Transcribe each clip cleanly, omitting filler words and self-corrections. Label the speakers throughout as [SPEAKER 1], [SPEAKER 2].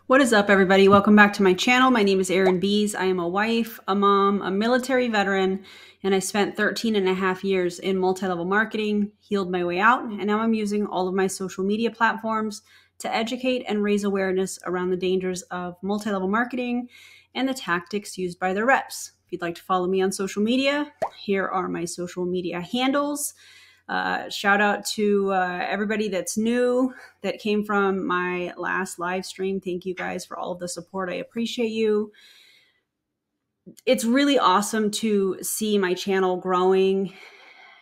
[SPEAKER 1] What is up, everybody? Welcome back to my channel. My name is erinbies. I am a wife, a mom, a military veteran, and I spent 13 and a half years in multi-level marketing, healed my way out, and now I'm using all of my social media platforms to educate and raise awareness around the dangers of multi-level marketing and the tactics used by their reps. If you'd like to follow me on social media, here are my social media handles. Shout out to everybody that's new that came from my last live stream. Thank you guys for all of the support. I appreciate you. It's really awesome to see my channel growing,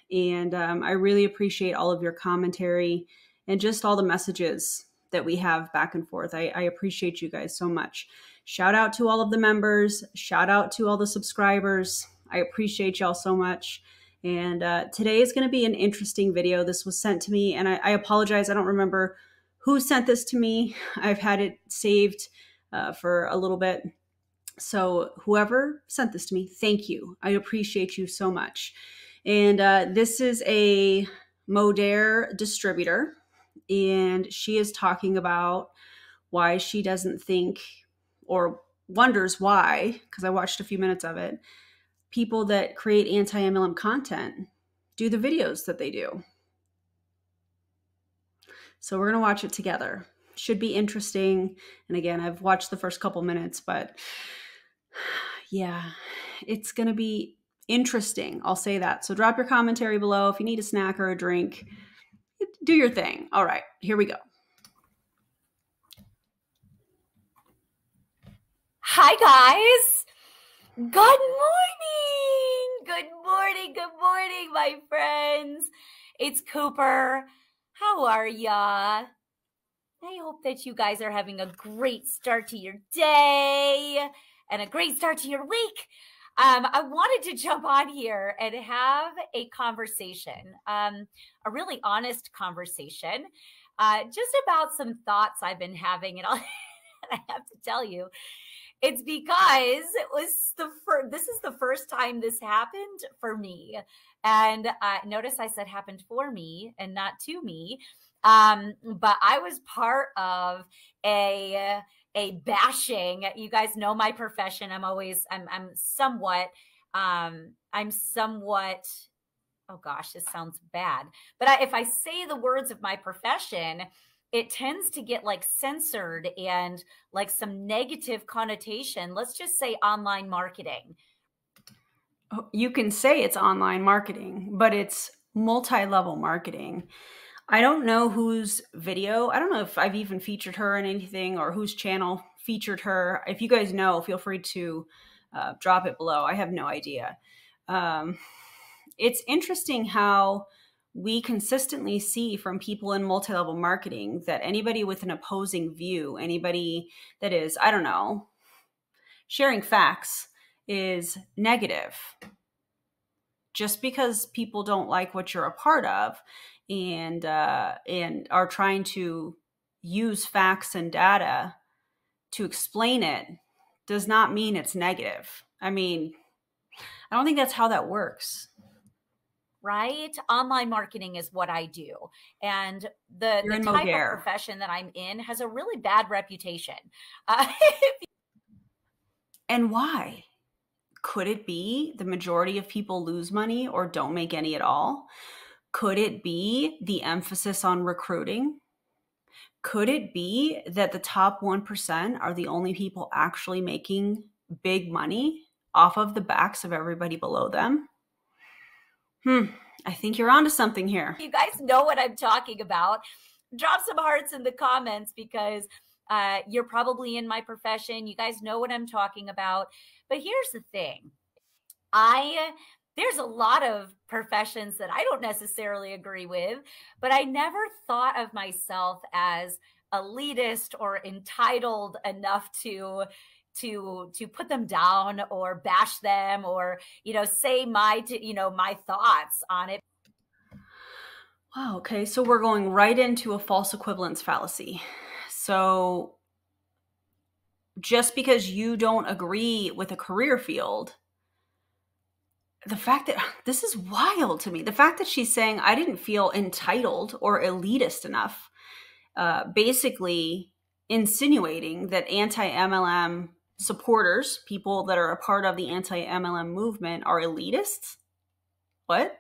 [SPEAKER 1] and I really appreciate all of your commentary and just all the messages that we have back and forth. I appreciate you guys so much. Shout out to all of the members. Shout out to all the subscribers. I appreciate y'all so much. And today is going to be an interesting video. This was sent to me, and I apologize. I don't remember who sent this to me. I've had it saved for a little bit. So whoever sent this to me, thank you. I appreciate you so much. And this is a Modere distributor, and she is talking about why she doesn't think or wonders why, because I watched a few minutes of it, people that create anti-MLM content do the videos that they do. So we're going to watch it together. Should be interesting. And again, I've watched the first couple minutes, but yeah, it's going to be interesting. I'll say that. So drop your commentary below. If you need a snack or a drink, do your thing. All right, here we go.
[SPEAKER 2] Hi, guys. Good morning. Good morning. Good morning, my friends. It's Cooper. How are ya? I hope that you guys are having a great start to your day and a great start to your week. I wanted to jump on here and have a conversation, a really honest conversation, just about some thoughts I've been having. And I have to tell you, it's because this is the first time this happened for me. And notice I said happened for me and not to me. But I was part of a bashing. You guys know my profession. I'm somewhat, oh gosh, this sounds bad. But if I say the words of my profession, it tends to get like censored and like some negative connotation. Let's just say online marketing.
[SPEAKER 1] You can say it's online marketing, but it's multi-level marketing. I don't know whose video, I don't know if I've even featured her in anything or whose channel featured her. If you guys know, feel free to drop it below. I have no idea. It's interesting how we consistently see from people in multi-level marketing that anybody with an opposing view, anybody that is, I don't know, sharing facts is negative. Just because people don't like what you're a part of and are trying to use facts and data to explain it does not mean it's negative. I mean, I don't think that's how that works.
[SPEAKER 2] Right? Online marketing is what I do. And the type of profession that I'm in has a really bad reputation.
[SPEAKER 1] And why? Could it be the majority of people lose money or don't make any at all? Could it be the emphasis on recruiting? Could it be that the top 1% are the only people actually making big money off of the backs of everybody below them? I think you're onto something here.
[SPEAKER 2] You guys know what I'm talking about. Drop some hearts in the comments because you're probably in my profession. You guys know what I'm talking about. But here's the thing. There's a lot of professions that I don't necessarily agree with, but I never thought of myself as elitist or entitled enough to put them down or bash them or, say my thoughts on it.
[SPEAKER 1] Wow. Okay. So we're going right into a false equivalence fallacy. So just because you don't agree with a career field, the fact that this is wild to me, the fact that she's saying I didn't feel entitled or elitist enough, basically insinuating that anti-MLM supporters, people that are a part of the anti-MLM movement, are elitists? What?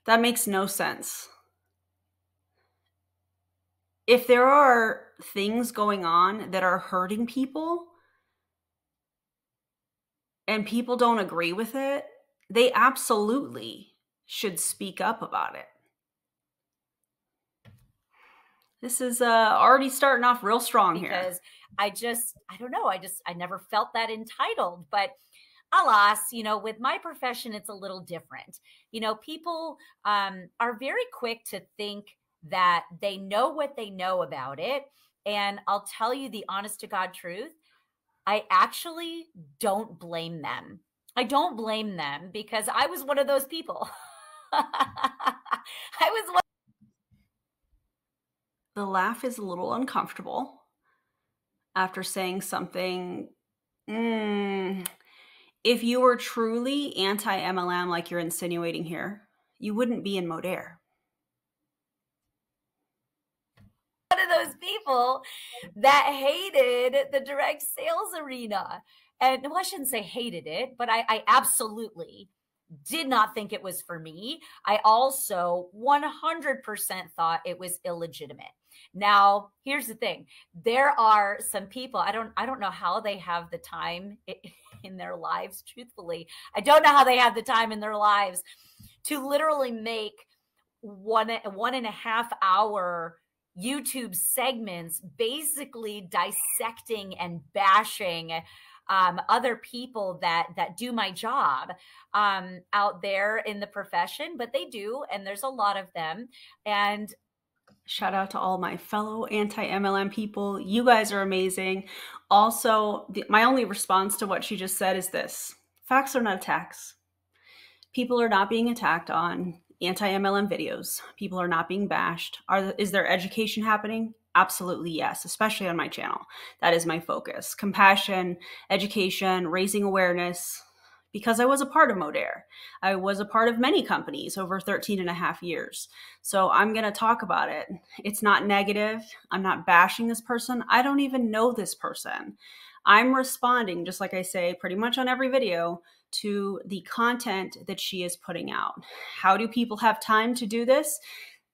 [SPEAKER 1] That makes no sense. If there are things going on that are hurting people and people don't agree with it, they absolutely should speak up about it. This is already starting off real strong here.
[SPEAKER 2] Because I don't know, I never felt that entitled. But alas, with my profession, it's a little different. People are very quick to think that they know what they know about it. And I'll tell you the honest to God truth, I actually don't blame them. I don't blame them because I was one of those people.
[SPEAKER 1] The laugh is a little uncomfortable after saying something. If you were truly anti-MLM like you're insinuating here, you wouldn't be in Modere.
[SPEAKER 2] One of those people that hated the direct sales arena. And well, I shouldn't say hated it, but I absolutely did not think it was for me. I also 100% thought it was illegitimate. Now, here's the thing. There are some people, I don't know how they have the time in their lives, truthfully. I don't know how they have the time in their lives to literally make one and a half hour YouTube segments basically dissecting and bashing other people that do my job out there in the profession, but they do, and there's a lot of them. And
[SPEAKER 1] shout out to all my fellow anti-MLM people. You guys are amazing. Also, my only response to what she just said is this: facts are not attacks. People are not being attacked on anti-MLM videos. People are not being bashed. Is there education happening? Absolutely yes, especially on my channel. That is my focus. Compassion, education, raising awareness, because I was a part of Modere. I was a part of many companies over 13 and a half years. So I'm going to talk about it. It's not negative. I'm not bashing this person. I don't even know this person. I'm responding, just like I say pretty much on every video, to the content that she is putting out. How do people have time to do this?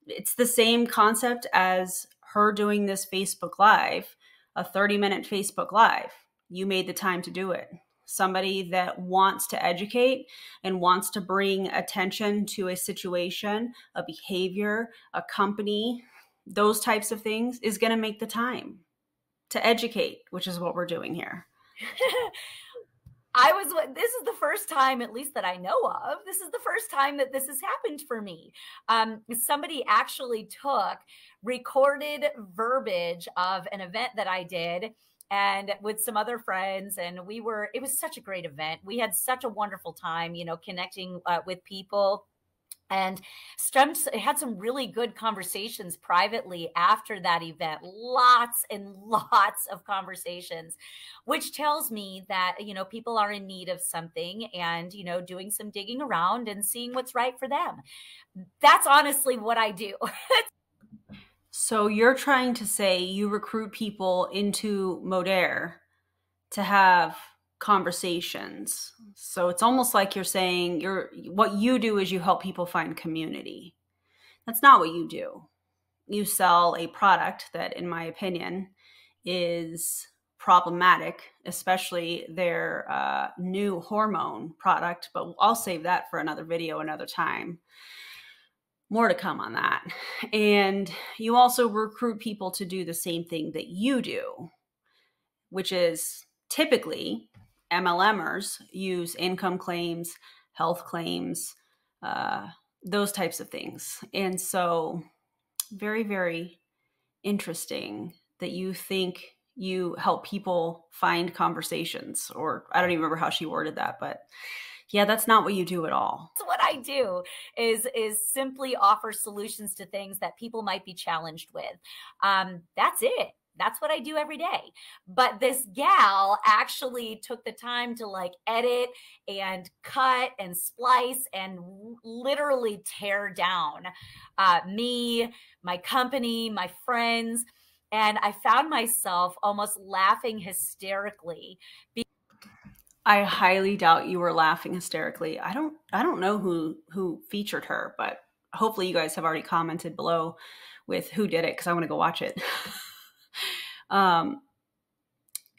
[SPEAKER 1] It's the same concept as her doing this Facebook Live, a 30-minute Facebook Live. You made the time to do it. Somebody that wants to educate and wants to bring attention to a situation, a behavior, a company, those types of things is going to make the to educate, which is what we're doing here.
[SPEAKER 2] This is the first time, at least that I know of, this is the first time that this has happened for me. Somebody actually took recorded verbiage of an event that I did and with some other friends. And it was such a great event. We had such a wonderful time, connecting with people. And had some really good conversations privately after that event, lots and lots of conversations, which tells me that, people are in need of something and, doing some digging around and seeing what's right for them. That's honestly what I do.
[SPEAKER 1] So you're trying to say you recruit people into Modere to have conversations. So it's almost like you're saying what you do is you help people find community. That's not what you do. You sell a product that, in my opinion, is problematic, especially their new hormone product, but I'll save that for another video another time. More to come on that. And you also recruit people to do the same thing that you do, which is typically MLMers use income claims, health claims, those types of things. And so very, very interesting that you think you help people find conversations, or I don't even remember how she worded that, but yeah, that's not what you do at all.
[SPEAKER 2] What I do is simply offer solutions to things that people might be challenged with. That's it. That's what I do every day. But this gal actually took the time to edit and cut and splice and literally tear down me, my company, my friends. And I found myself almost laughing hysterically.
[SPEAKER 1] I highly doubt you were laughing hysterically. I don't know who featured her, but hopefully you guys have already commented below with who did it, because I want to go watch it.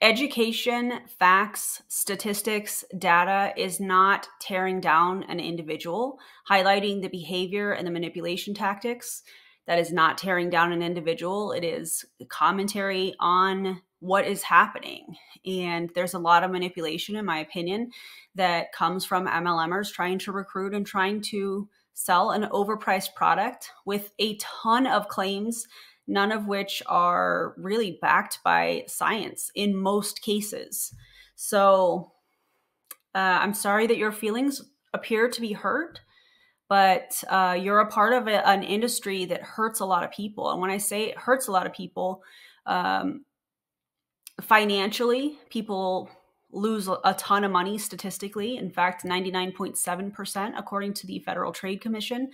[SPEAKER 1] Education, facts, statistics, data is not tearing down an individual, highlighting the behavior and the manipulation tactics. That is not tearing down an individual. It is commentary on what is happening. And there's a lot of manipulation, in my opinion, that comes from MLMers trying to recruit and trying to sell an overpriced product with a ton of claims, none of which are really backed by science in most cases. So I'm sorry that your feelings appear to be hurt, but you're a part of an industry that hurts a lot of people. And when I say it hurts a lot of people, financially, people lose a ton of money statistically. In fact, 99.7%, according to the Federal Trade Commission,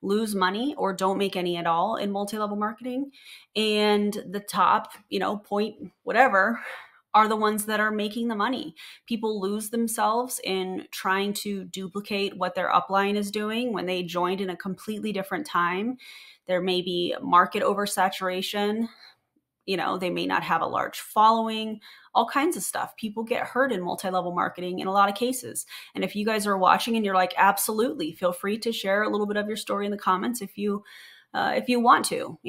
[SPEAKER 1] lose money or don't make any at all in multi-level marketing. And the top, point whatever are the ones that are making the money. People lose themselves in trying to duplicate what their upline is doing when they joined in a completely different time. There may be market oversaturation. They may not have a large following, all kinds of stuff. People get hurt in multi-level marketing in a lot of cases. And if you guys are watching and you're like, absolutely, feel free to share a little bit of your story in the comments if you want to,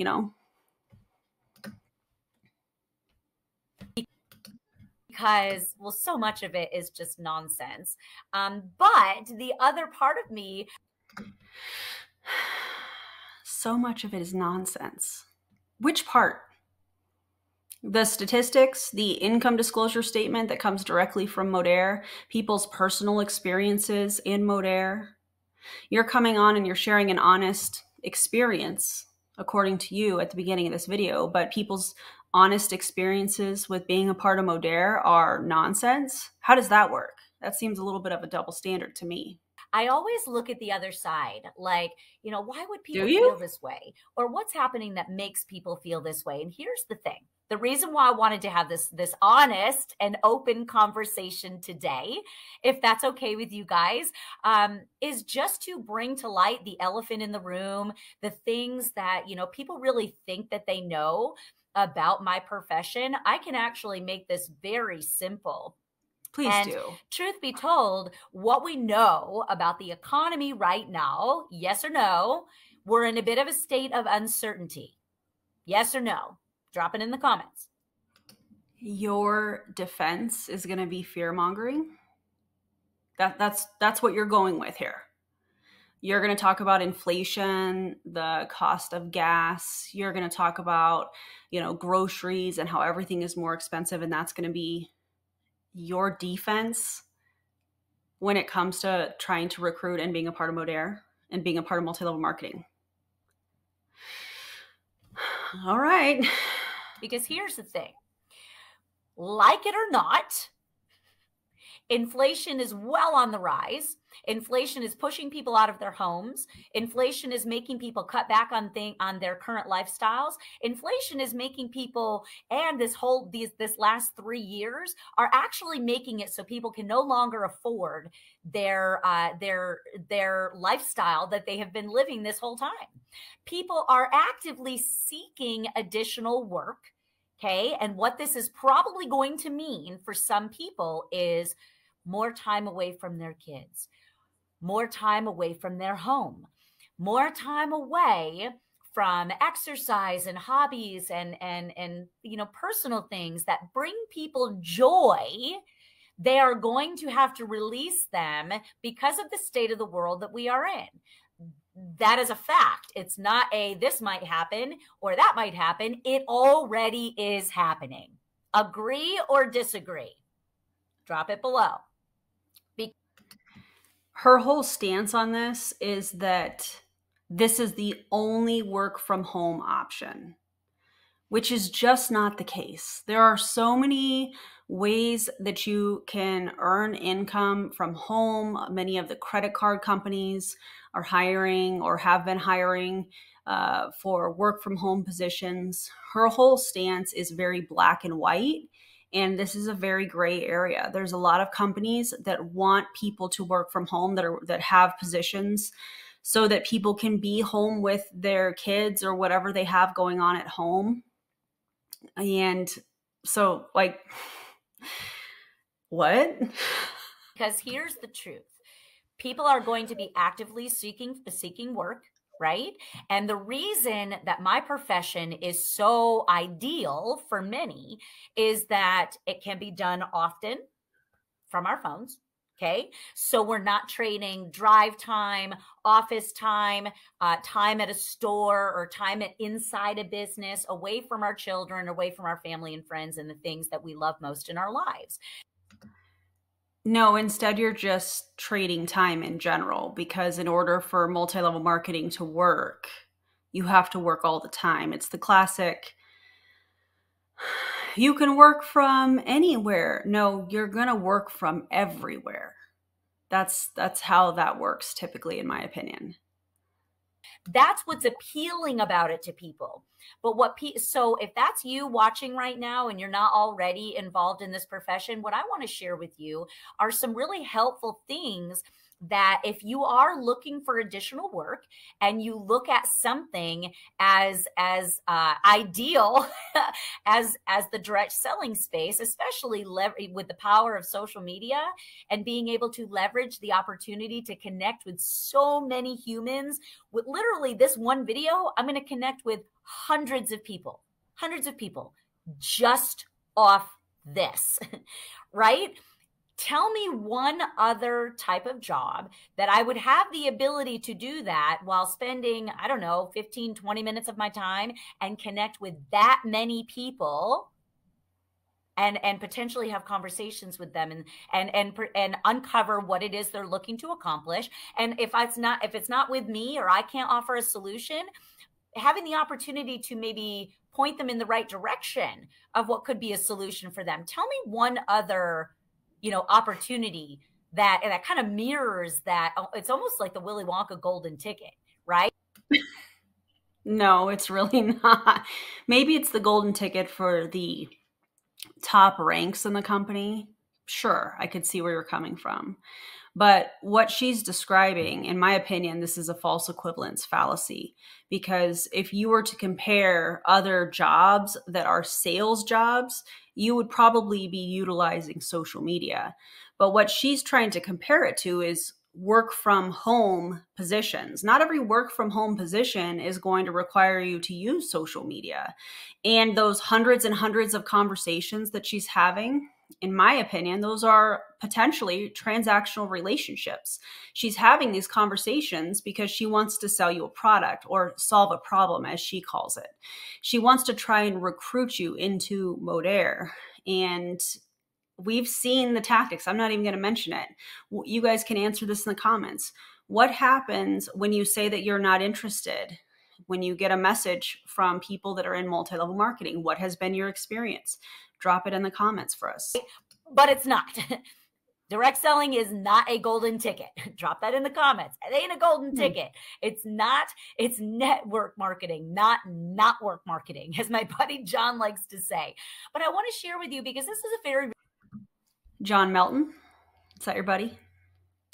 [SPEAKER 2] Because, well, so much of it is just nonsense. But the other part of me.
[SPEAKER 1] So much of it is nonsense. Which part? The statistics, the income disclosure statement that comes directly from Modere, people's personal experiences in Modere. You're coming on and you're sharing an honest experience, according to you at the beginning of this video, but people's honest experiences with being a part of Modere are nonsense. How does that work? That seems a little bit of a double standard to me.
[SPEAKER 2] I always look at the other side, like, why would people feel this way? Or what's happening that makes people feel this way? And here's the thing. The reason why I wanted to have this honest and open conversation today, if that's okay with you guys, is just to bring to light the elephant in the room, the things that, people really think that they know about my profession. I can actually make this very simple.
[SPEAKER 1] Please do.
[SPEAKER 2] Truth be told, what we know about the economy right now, yes or no, we're in a bit of a state of uncertainty. Yes or no? Drop it in the comments.
[SPEAKER 1] Your defense is going to be fear-mongering? That's what you're going with here. You're going to talk about inflation, the cost of gas. You're going to talk about, groceries and how everything is more expensive, and that's going to be your defense when it comes to trying to recruit and being a part of Modere and being a part of multi-level marketing. All right.
[SPEAKER 2] Because here's the thing. Like it or not, inflation is well on the rise. Inflation is pushing people out of their homes. Inflation is making people cut back on their current lifestyles. Inflation is making people, and this last 3 years are actually making it so people can no longer afford their lifestyle that they have been living this whole time. People are actively seeking additional work. Okay. And what this is probably going to mean for some people is more time away from their kids, more time away from their home, more time away from exercise and hobbies and personal things that bring people joy. They are going to have to release them because of the state of the world that we are in. That is a fact. It's not this might happen or that might happen. It already is happening. Agree or disagree? Drop it below.
[SPEAKER 1] Her whole stance on this is that this is the only work from home option, which is just not the case. There are so many ways that you can earn income from home. Many of the credit card companies are hiring or have been hiring for work from home positions. Her whole stance is very black and white. And this is a very gray area. There's a lot of companies that want people to work from home that have positions so that people can be home with their kids or whatever they have going on at home. And so, like, what?
[SPEAKER 2] Because here's the truth. People are going to be actively seeking work, right? And the reason that my profession is so ideal for many is that it can be done often from our phones. Okay. So we're not trading drive time, office time, time at a store, or time inside a business, away from our children, away from our family and friends and the things that we love most in our lives.
[SPEAKER 1] No, instead you're just trading time in general, because in order for multi-level marketing to work, you have to work all the time. It's the classic, you can work from anywhere. No, you're going to work from everywhere. That's how that works typically, in my opinion.
[SPEAKER 2] That's what's appealing about it to people. But so if that's you watching right now and you're not already involved in this profession, what I want to share with you are some really helpful things that if you are looking for additional work and you look at something as ideal as the direct selling space, especially with the power of social media and being able to leverage the opportunity to connect with so many humans, with literally this one video, I'm going to connect with hundreds of people just off this, right? Tell me one other type of job that I would have the ability to do that while spending, I don't know, 15, 20 minutes of my time and connect with that many people and potentially have conversations with them and uncover what it is they're looking to accomplish. And if it's not with me, or I can't offer a solution, having the opportunity to maybe point them in the right direction of what could be a solution for them. Tell me one other opportunity that kind of mirrors that. It's almost like the Willy Wonka golden ticket, right?
[SPEAKER 1] No, it's really not. Maybe it's the golden ticket for the top ranks in the company. Sure, I could see where you're coming from. But what she's describing, in my opinion, this is a false equivalence fallacy. Because if you were to compare other jobs that are sales jobs, you would probably be utilizing social media. But what she's trying to compare it to is work from home positions. Not every work from home position is going to require you to use social media. And those hundreds and hundreds of conversations that she's having, in my opinion, those are potentially transactional relationships. She's having these conversations because she wants to sell you a product or solve a problem, as she calls it. She wants to try and recruit you into Modere. And we've seen the tactics. I'm not even going to mention it. You guys can answer this in the comments. What happens when you say that you're not interested? When you get a message from people that are in multi-level marketing, what has been your experience? Drop it in the comments for us.
[SPEAKER 2] But it's not. Direct selling is not a golden ticket. Drop that in the comments. It ain't a golden ticket. It's not. It's network marketing, not work marketing, as my buddy John likes to say. But I want to share with you, because this is a very...
[SPEAKER 1] John Melton, is that your buddy?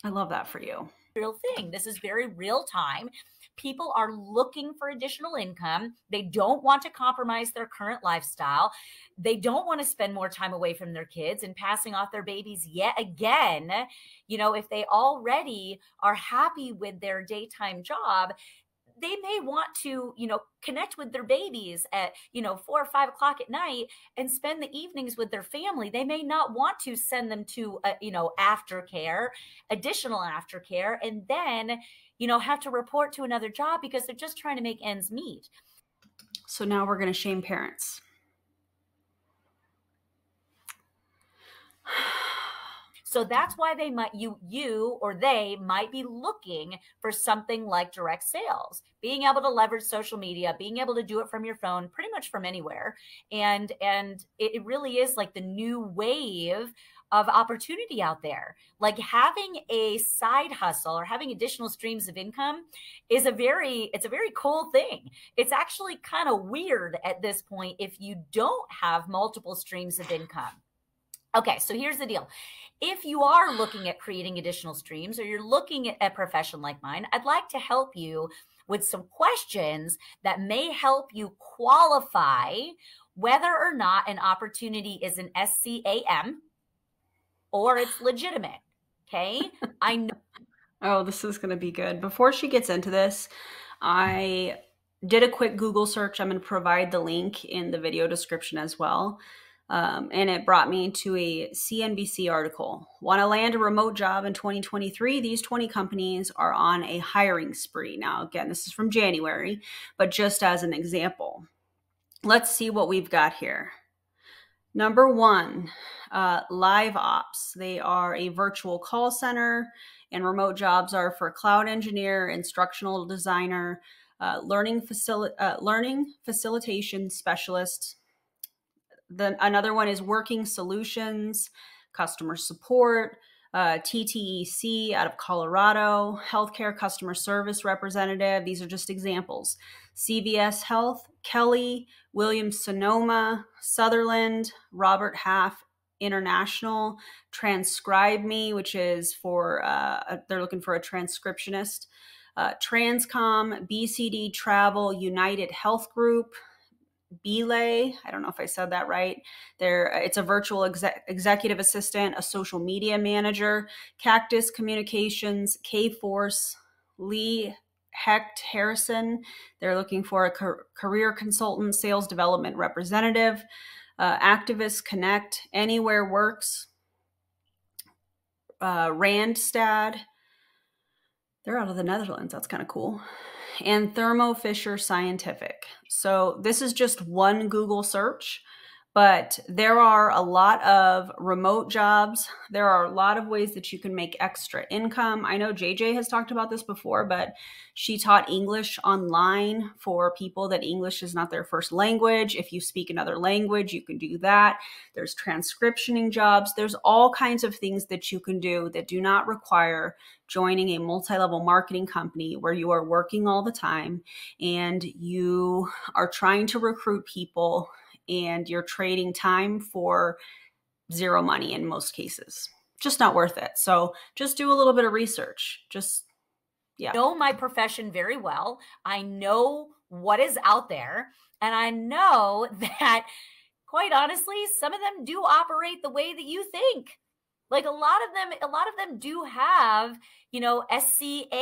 [SPEAKER 1] I love that for you.
[SPEAKER 2] Real thing. This is very real time. People are looking for additional income. They don't want to compromise their current lifestyle. They don't want to spend more time away from their kids and passing off their babies yet again. If they already are happy with their daytime job, they may want to, connect with their babies at, 4 or 5 o'clock at night and spend the evenings with their family. They may not want to send them to, additional aftercare, and then, have to report to another job because they're just trying to make ends meet.
[SPEAKER 1] So now we're going to shame parents.
[SPEAKER 2] So that's why they might they might be looking for something like direct sales, being able to leverage social media, being able to do it from your phone, pretty much from anywhere. And it really is like the new wave of opportunity out there. Like having a side hustle or having additional streams of income is it's a very cool thing. It's actually kind of weird at this point if you don't have multiple streams of income. Okay, so here's the deal. If you are looking at creating additional streams or you're looking at a profession like mine, I'd like to help you with some questions that may help you qualify whether or not an opportunity is an SCAM or it's legitimate. Okay. I know.
[SPEAKER 1] Oh, this is going to be good. Before she gets into this, I did a quick Google search. I'm going to provide the link in the video description as well. And it brought me to a CNBC article. Want to land a remote job in 2023? These 20 companies are on a hiring spree. Now, again, this is from January, but just as an example, let's see what we've got here. Number one, Live Ops. They are a virtual call center, and remote jobs are for cloud engineer, instructional designer, learning facilitation specialist. Another one is Working Solutions, customer support, TTEC out of Colorado, healthcare customer service representative. These are just examples. CVS Health, Kelly, Williams Sonoma, Sutherland, Robert Half International, Transcribe Me, which is for, they're looking for a transcriptionist, Transcom, BCD Travel, United Health Group, Belay, I don't know if I said that right. It's a virtual executive assistant, a social media manager, Cactus Communications, K-Force, Lee Hecht Harrison. They're looking for a career consultant, sales development representative, Activist Connect, Anywhere Works, Randstad. They're out of the Netherlands. That's kind of cool. And Thermo Fisher Scientific. So this is just one Google search, but there are a lot of remote jobs. There are a lot of ways that you can make extra income. I know JJ has talked about this before, but she taught English online for people that English is not their first language. If you speak another language, you can do that. There's transcriptioning jobs. There's all kinds of things that you can do that do not require joining a multi-level marketing company where you are working all the time and you are trying to recruit people and you're trading time for zero money in most cases. Just not worth it. So just do a little bit of research.
[SPEAKER 2] I know my profession very well. I know what is out there. And I know that, quite honestly, some of them do operate the way that you think. Like a lot of them do have, SCAMMY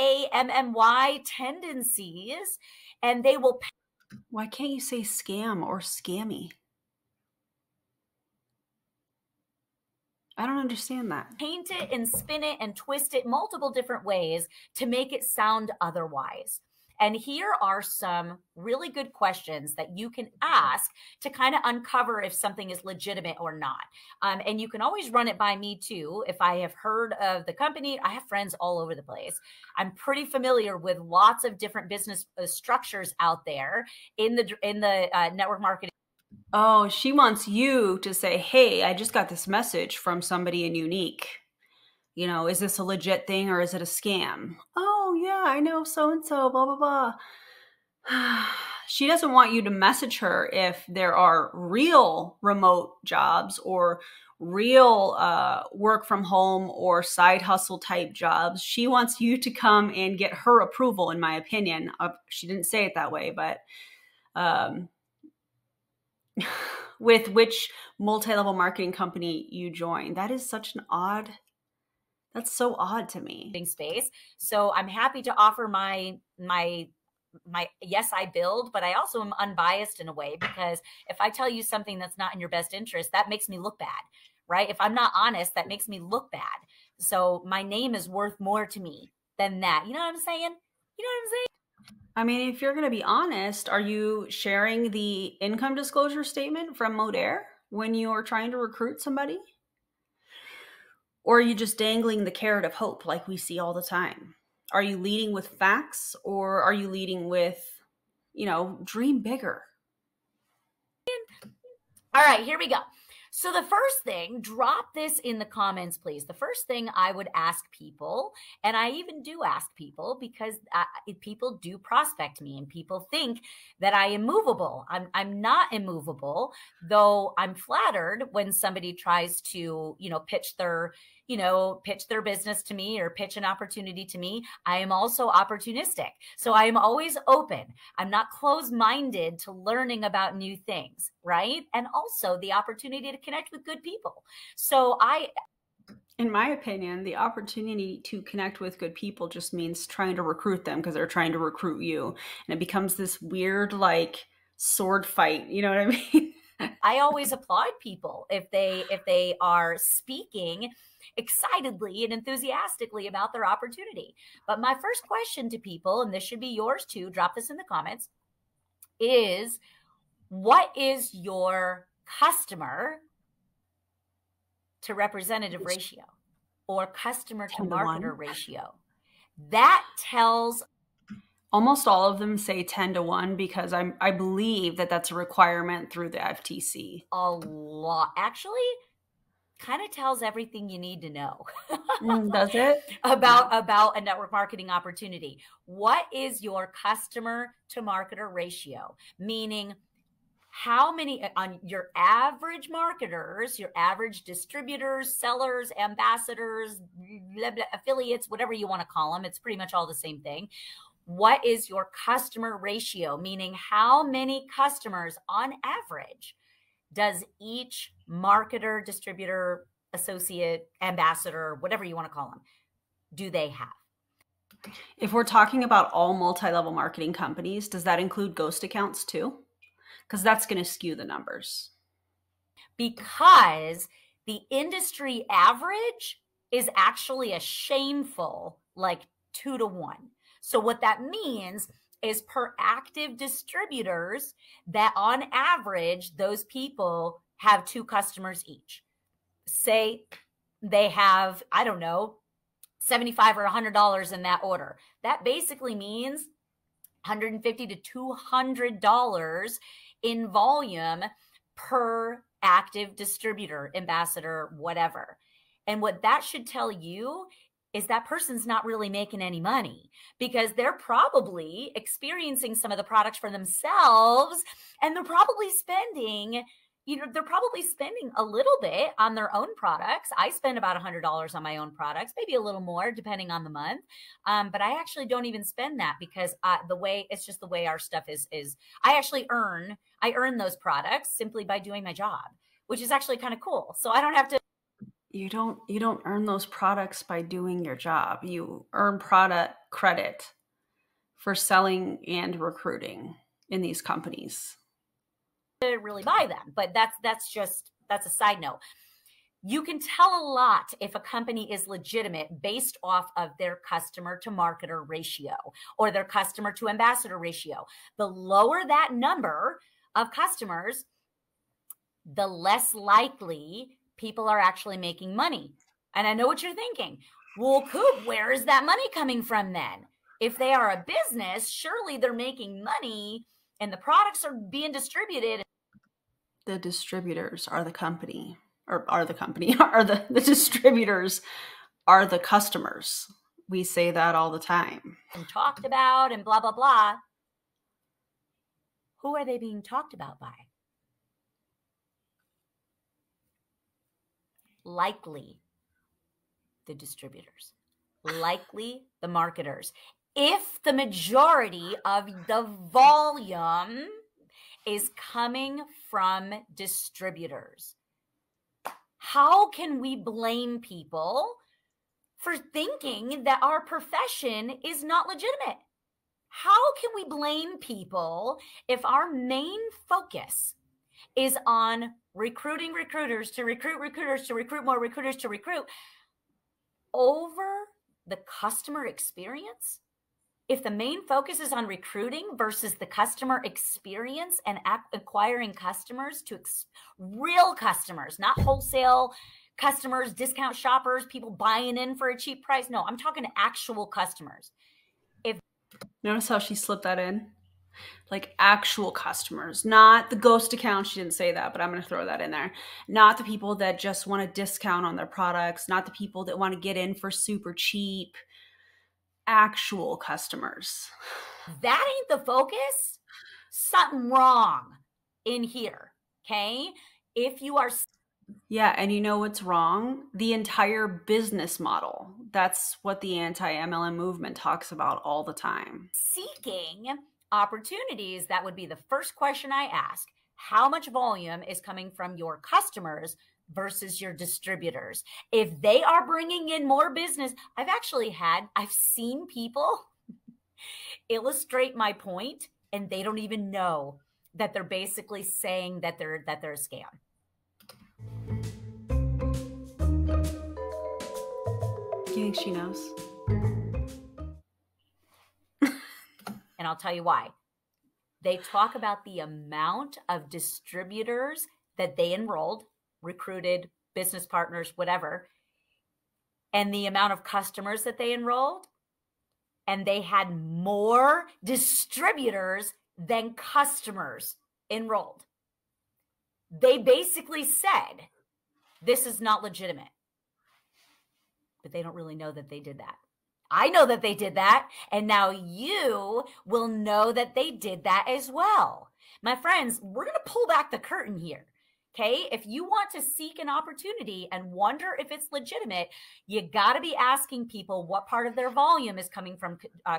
[SPEAKER 2] tendencies, and they will.
[SPEAKER 1] Why can't you say scam or scammy? I don't understand that.
[SPEAKER 2] Paint it and spin it and twist it multiple different ways to make it sound otherwise. And here are some really good questions that you can ask to kind of uncover if something is legitimate or not. And you can always run it by me too. If I have heard of the company, I have friends all over the place. I'm pretty familiar with lots of different business structures out there in the network marketing.
[SPEAKER 1] Oh, she wants you to say, hey, I just got this message from somebody in Unique. Is this a legit thing or is it a scam? Oh, yeah, I know so-and-so, blah, blah, blah. She doesn't want you to message her if there are real remote jobs or real work from home or side hustle type jobs. She wants you to come and get her approval, in my opinion. She didn't say it that way, but with which multi-level marketing company you join. That is such an odd... That's so odd to me.
[SPEAKER 2] Space. So I'm happy to offer my yes, I build, but I also am unbiased in a way, because if I tell you something that's not in your best interest, that makes me look bad, right? If I'm not honest, that makes me look bad. So my name is worth more to me than that. You know what I'm saying?
[SPEAKER 1] I mean, if you're going to be honest, are you sharing the income disclosure statement from Modere when you're trying to recruit somebody? Or are you just dangling the carrot of hope like we see all the time? Are you leading with facts, or are you leading with, dream bigger?
[SPEAKER 2] All right, here we go. So the first thing, drop this in the comments, please. The first thing I would ask people, and I even do ask people because people do prospect me and people think that I am movable. I'm not immovable, though I'm flattered when somebody tries to, pitch their business to me or pitch an opportunity to me. I am also opportunistic. So I am always open. I'm not closed-minded to learning about new things, right? And also the opportunity to connect with good people. So
[SPEAKER 1] in my opinion, the opportunity to connect with good people just means trying to recruit them because they're trying to recruit you. And it becomes this weird, like, sword fight. You know what I mean?
[SPEAKER 2] I always applaud people if they are speaking excitedly and enthusiastically about their opportunity. But my first question to people, and this should be yours too, drop this in the comments, is what is your customer to representative ratio or customer to marketer ratio? That tells.
[SPEAKER 1] Almost all of them say 10-1 because I believe that that's a requirement through the FTC.
[SPEAKER 2] A lot. Actually, kind of tells everything you need to know.
[SPEAKER 1] Does it?
[SPEAKER 2] about a network marketing opportunity. What is your customer to marketer ratio? Meaning, how many on your average marketers, your average distributors, sellers, ambassadors, blah, blah, affiliates, whatever you want to call them, it's pretty much all the same thing. What is your customer ratio? Meaning, how many customers on average does each marketer, distributor, associate, ambassador, whatever you want to call them, do they have?
[SPEAKER 1] If we're talking about all multi-level marketing companies, does that include ghost accounts too? Because that's going to skew the numbers.
[SPEAKER 2] Because the industry average is actually a shameful, like 2-1. So what that means is per active distributors that on average, those people have 2 customers each. Say they have, I don't know, $75 or $100 in that order. That basically means $150 to $200 in volume per active distributor, ambassador, whatever. And what that should tell you is that person's not really making any money because they're probably experiencing some of the products for themselves, and they're probably spending a little bit on their own products. I spend about $100 on my own products, maybe a little more depending on the month. But I actually don't even spend that because it's just the way our stuff is I actually earn those products simply by doing my job, which is actually kind of cool. So I don't have to.
[SPEAKER 1] You don't earn those products by doing your job. You earn product credit for selling and recruiting in these companies.
[SPEAKER 2] Really buy them, but that's a side note. You can tell a lot if a company is legitimate based off of their customer to marketer ratio or their customer to ambassador ratio. The lower that number of customers, the less likely people are actually making money. And I know what you're thinking. Well, Coop, where is that money coming from then? If they are a business, surely they're making money and the products are being distributed.
[SPEAKER 1] The distributors are the company, are the distributors are the customers. We say that all the time.
[SPEAKER 2] And talked about and blah, blah, blah. Who are they being talked about by? Likely the distributors, likely the marketers. If the majority of the volume is coming from distributors, how can we blame people for thinking that our profession is not legitimate? How can we blame people if our main focus is on recruiting recruiters to recruit recruiters to recruit more recruiters to recruit over the customer experience? If the main focus is on recruiting versus the customer experience and acquiring customers to real customers, not wholesale customers, discount shoppers, people buying in for a cheap price. No, I'm talking to actual customers.
[SPEAKER 1] Notice how she slipped that in? Like actual customers, not the ghost account. She didn't say that, but I'm going to throw that in there. Not the people that just want a discount on their products, not the people that want to get in for super cheap. Actual customers.
[SPEAKER 2] That ain't the focus. Something wrong in here. Okay. If you are
[SPEAKER 1] Yeah, and you know what's wrong? The entire business model. That's what the anti-MLM movement talks about all the time.
[SPEAKER 2] seeking opportunities, that would be the first question I ask. How much volume is coming from your customers versus your distributors? If they are bringing in more business, I've seen people illustrate my point and they don't even know that they're basically saying that they're a scam.
[SPEAKER 1] Do you think she knows?
[SPEAKER 2] And I'll tell you why. They talk about the amount of distributors that they enrolled, recruited, business partners, whatever, and the amount of customers that they enrolled. And they had more distributors than customers enrolled. They basically said, this is not legitimate. But they don't really know that they did that. I know that they did that, and now you will know that they did that as well. My friends, we're going to pull back the curtain here, okay? If you want to seek an opportunity and wonder if it's legitimate, you got to be asking people what part of their volume is coming from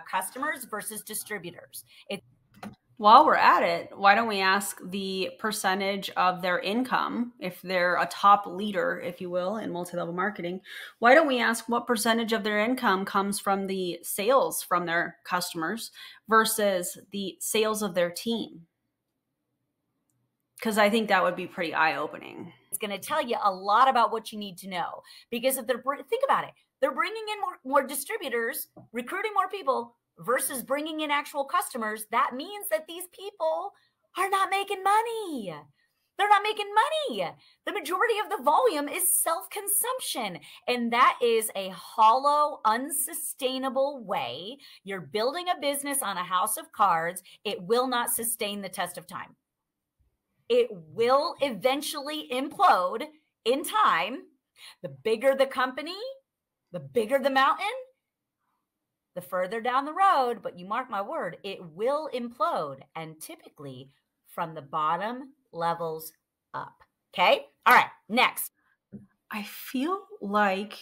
[SPEAKER 2] customers versus distributors.
[SPEAKER 1] While we're at it, why don't we ask the percentage of their income, if they're a top leader, if you will, in multi-level marketing, why don't we ask what percentage of their income comes from the sales from their customers versus the sales of their team? Because I think that would be pretty eye-opening.
[SPEAKER 2] It's going to tell you a lot about what you need to know. Because if think about it, they're bringing in more distributors, recruiting more people versus bringing in actual customers. That means that these people are not making money. They're not making money. The majority of the volume is self-consumption. And that is a hollow, unsustainable way. You're building a business on a house of cards. It will not sustain the test of time. It will eventually implode in time. The bigger the company, the bigger the mountain, the further down the road, but you mark my word, it will implode, and typically from the bottom levels up. Okay? All right, next.
[SPEAKER 1] I feel like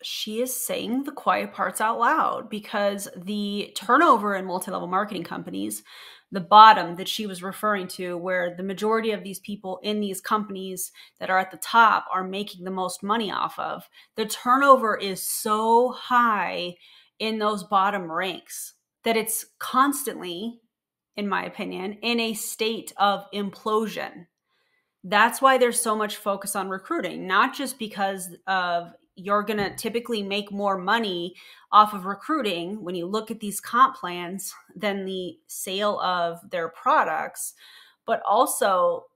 [SPEAKER 1] she is saying the quiet parts out loud, because the turnover in multi-level marketing companies, the bottom that she was referring to, where the majority of these people in these companies that are at the top are making the most money off of, the turnover is so high in those bottom ranks that it's constantly, in my opinion, in a state of implosion. That's why there's so much focus on recruiting, not just because of you're going to typically make more money off of recruiting when you look at these comp plans than the sale of their products, but also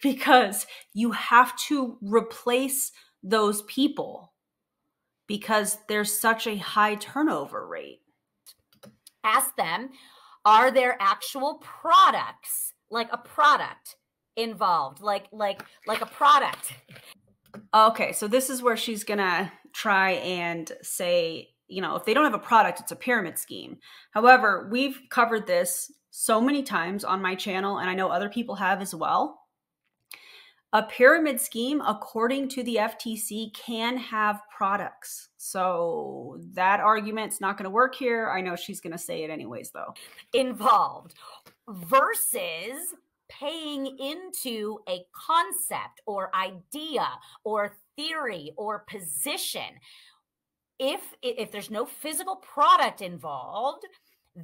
[SPEAKER 1] because you have to replace those people because there's such a high turnover rate.
[SPEAKER 2] Ask them, are there actual products, like a product involved, like a product?
[SPEAKER 1] Okay, so this is where she's gonna try and say, you know, if they don't have a product, it's a pyramid scheme. However, we've covered this so many times on my channel, and I know other people have as well. A pyramid scheme, according to the FTC, can have products. So that argument's not going to work here. I know she's going to say it anyways, though.
[SPEAKER 2] Involved versus paying into a concept or idea or theory or position. If there's no physical product involved,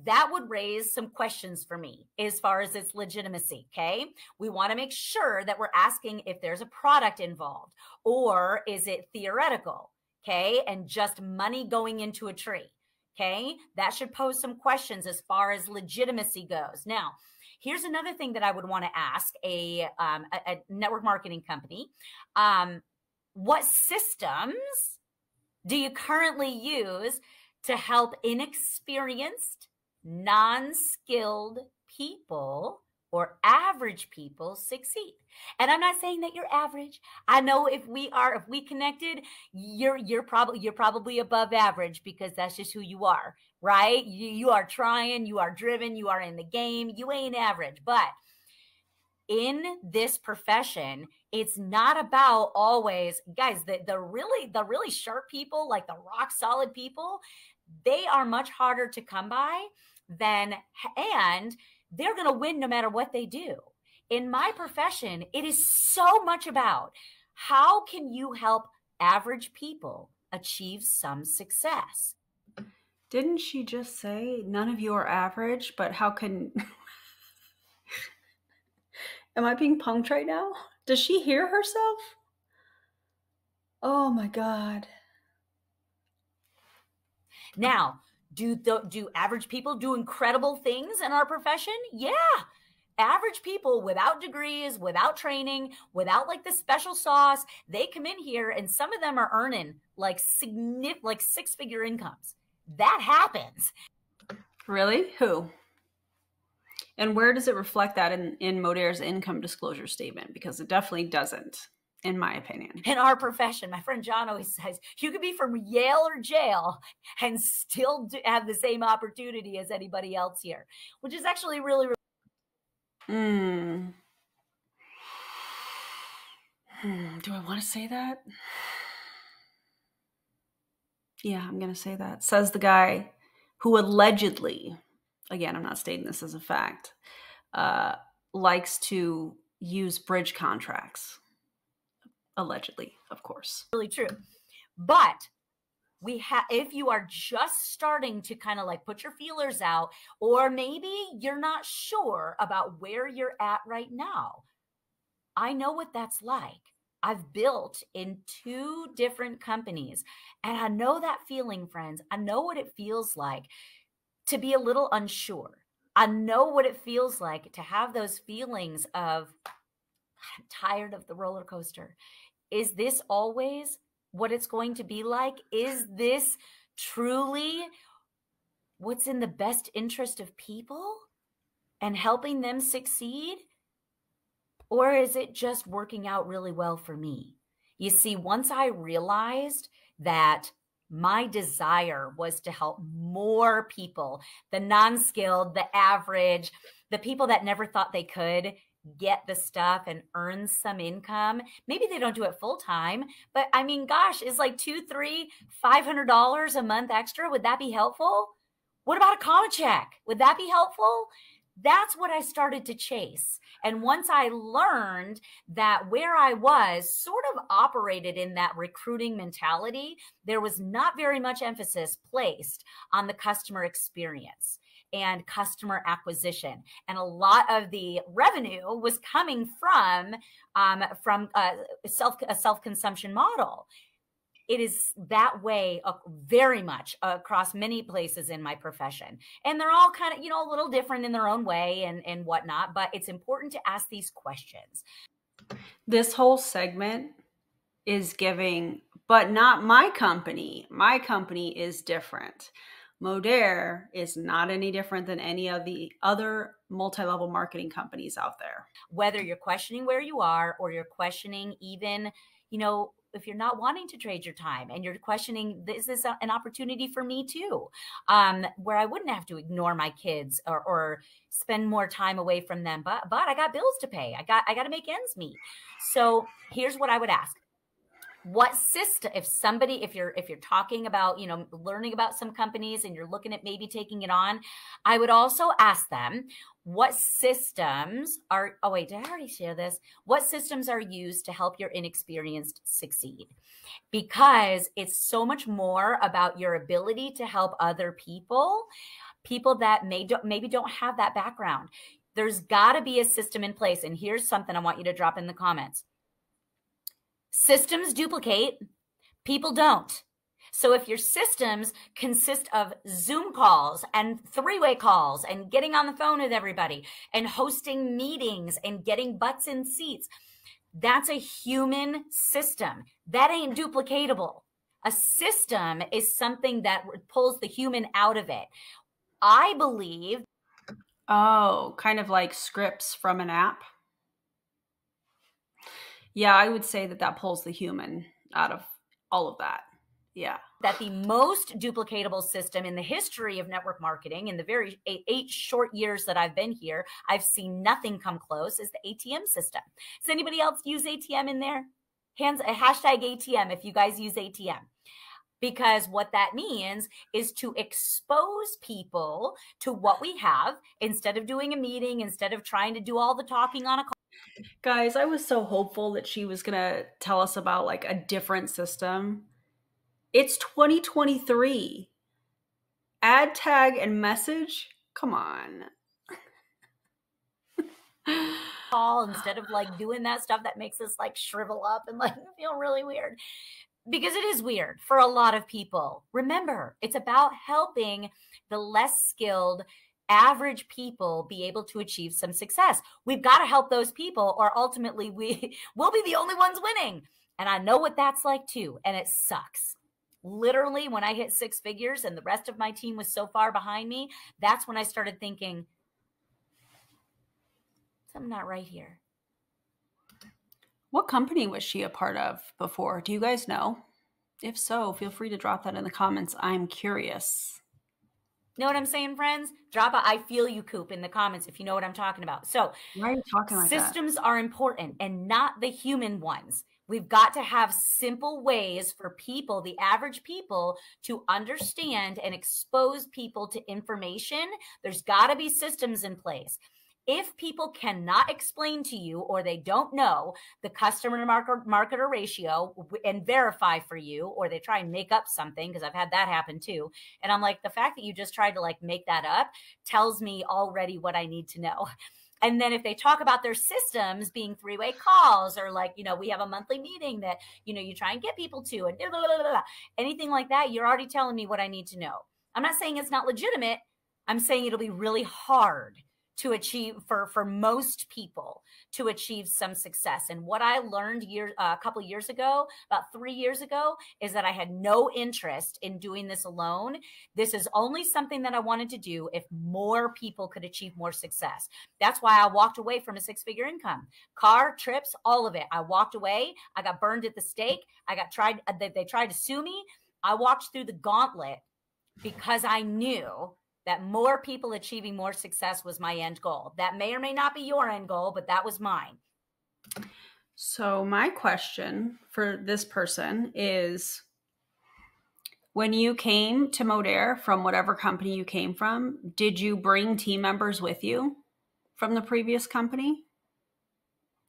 [SPEAKER 2] that would raise some questions for me as far as its legitimacy, okay? We want to make sure that we're asking if there's a product involved, or is it theoretical, okay? And just money going into a tree, okay? That should pose some questions as far as legitimacy goes. Now, here's another thing that I would want to ask a network marketing company. What systems do you currently use to help inexperienced, non-skilled people or average people succeed. And I'm not saying that you're average. I know if we connected, you're probably above average, because that's just who you are, right? You are trying, you are driven, you are in the game. You ain't average. But in this profession, it's not about always, guys, the really sharp people, like the rock solid people, they are much harder to come by and they're going to win no matter what they do. In my profession, it is so much about how can you help average people achieve some success.
[SPEAKER 1] Didn't she just say none of you are average, but how can... Am I being punked right now? Does she hear herself? Oh my God.
[SPEAKER 2] Now, do average people do incredible things in our profession? Yeah. Average people without degrees, without training, without like the special sauce, they come in here and some of them are earning like six-figure incomes. That happens.
[SPEAKER 1] Really? Who? And where does it reflect that in Modere's income disclosure statement? Because it definitely doesn't, in my opinion.
[SPEAKER 2] In our profession, my friend John always says, you could be from Yale or jail and still have the same opportunity as anybody else here, which is actually really, really...
[SPEAKER 1] Do I want to say that? Yeah, I'm going to say that. Says the guy who allegedly, again, I'm not stating this as a fact, likes to use bridge contracts. Allegedly, of course.
[SPEAKER 2] Really true. But if you are just starting to kind of like put your feelers out, or maybe you're not sure about where you're at right now, I know what that's like. I've built in 2 different companies, and I know that feeling, friends. I know what it feels like to be a little unsure. I know what it feels like to have those feelings of, I'm tired of the roller coaster. Is this always what it's going to be like? Is this truly what's in the best interest of people and helping them succeed? Or is it just working out really well for me? You see, once I realized that my desire was to help more people, the non-skilled, the average, the people that never thought they could get the stuff and earn some income. Maybe they don't do it full time, but I mean, gosh, is like $200, $300, $500 a month extra. Would that be helpful? What about a comma check? Would that be helpful? That's what I started to chase. And once I learned that where I was sort of operated in that recruiting mentality, there was not very much emphasis placed on the customer experience and customer acquisition. And a lot of the revenue was coming from a self-consumption model. It is that way very much across many places in my profession. And they're all kind of, a little different in their own way and whatnot, but it's important to ask these questions.
[SPEAKER 1] This whole segment is giving, but not my company. My company is different. Modere is not any different than any of the other multi-level marketing companies out there.
[SPEAKER 2] Whether you're questioning where you are or you're questioning even, if you're not wanting to trade your time and you're questioning, is this an opportunity for me too? Where I wouldn't have to ignore my kids or spend more time away from them, but I got bills to pay. I got to make ends meet. So here's what I would ask. What system, if you're talking about, learning about some companies and you're looking at maybe taking it on, I would also ask them, what systems are, oh wait, did I already share this? What systems are used to help your inexperienced succeed? Because it's so much more about your ability to help other people that maybe don't have that background. There's got to be a system in place. And here's something I want you to drop in the comments. Systems duplicate, people don't. So if your systems consist of Zoom calls and 3-way calls and getting on the phone with everybody and hosting meetings and getting butts in seats, that's a human system. That ain't duplicatable. A system is something that pulls the human out of it. I believe
[SPEAKER 1] Oh, kind of like scripts from an app. Yeah, I would say that that pulls the human out of all of that. Yeah.
[SPEAKER 2] That the most duplicatable system in the history of network marketing, in the very 8 short years that I've been here, I've seen nothing come close, is the ATM system. Does anybody else use ATM in there? Hashtag ATM if you guys use ATM. Because what that means is to expose people to what we have instead of doing a meeting, instead of trying to do all the talking on a call.
[SPEAKER 1] Guys, I was so hopeful that she was going to tell us about like a different system. It's 2023. Ad tag and message? Come on.
[SPEAKER 2] Instead of like doing that stuff that makes us like shrivel up and like feel really weird. Because it is weird for a lot of people. Remember, it's about helping the less skilled, average people be able to achieve some success. We've got to help those people, or ultimately we'll be the only ones winning. And I know what that's like too, and it sucks. Literally, when I hit 6 figures and the rest of my team was so far behind me, that's when I started thinking, something not right here.
[SPEAKER 1] What company was she a part of before? Do you guys know? If so, feel free to drop that in the comments. I'm curious.
[SPEAKER 2] Know what I'm saying, friends? Drop a I feel you coop in the comments if you know what I'm talking about. So
[SPEAKER 1] why are you talking like that?
[SPEAKER 2] Systems are important, and not the human ones. We've got to have simple ways for people, the average people, to understand and expose people to information. There's got to be systems in place. If people cannot explain to you, or they don't know the customer to marketer ratio and verify for you, or they try and make up something, because I've had that happen too. And I'm like, the fact that you just tried to like make that up tells me already what I need to know. And then if they talk about their systems being 3-way calls, or like, we have a monthly meeting that, you try and get people to, and blah, blah, blah, blah, anything like that, you're already telling me what I need to know. I'm not saying it's not legitimate. I'm saying it'll be really hard to achieve for most people to achieve some success. And what I learned a couple of years ago, about 3 years ago, is that I had no interest in doing this alone. This is only something that I wanted to do if more people could achieve more success. That's why I walked away from a 6-figure income, car, trips, all of it. I walked away. I got burned at the stake. They tried to sue me. I walked through the gauntlet because I knew that more people achieving more success was my end goal. That may or may not be your end goal, but that was mine.
[SPEAKER 1] So my question for this person is, when you came to Modere from whatever company you came from, did you bring team members with you from the previous company?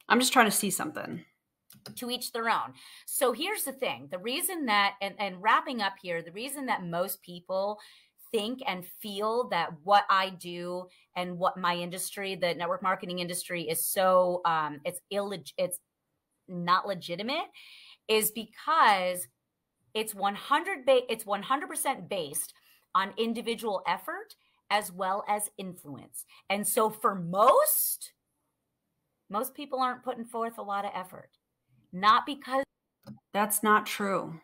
[SPEAKER 1] I'm just trying to see something.
[SPEAKER 2] To each their own. So here's the thing. The reason that, and wrapping up here, the reason that most people think and feel that what I do and what my industry, the network marketing industry, is so it's not legitimate, is because it's 100% based on individual effort as well as influence. And so for most people aren't putting forth a lot of effort. Not because
[SPEAKER 1] that's not true.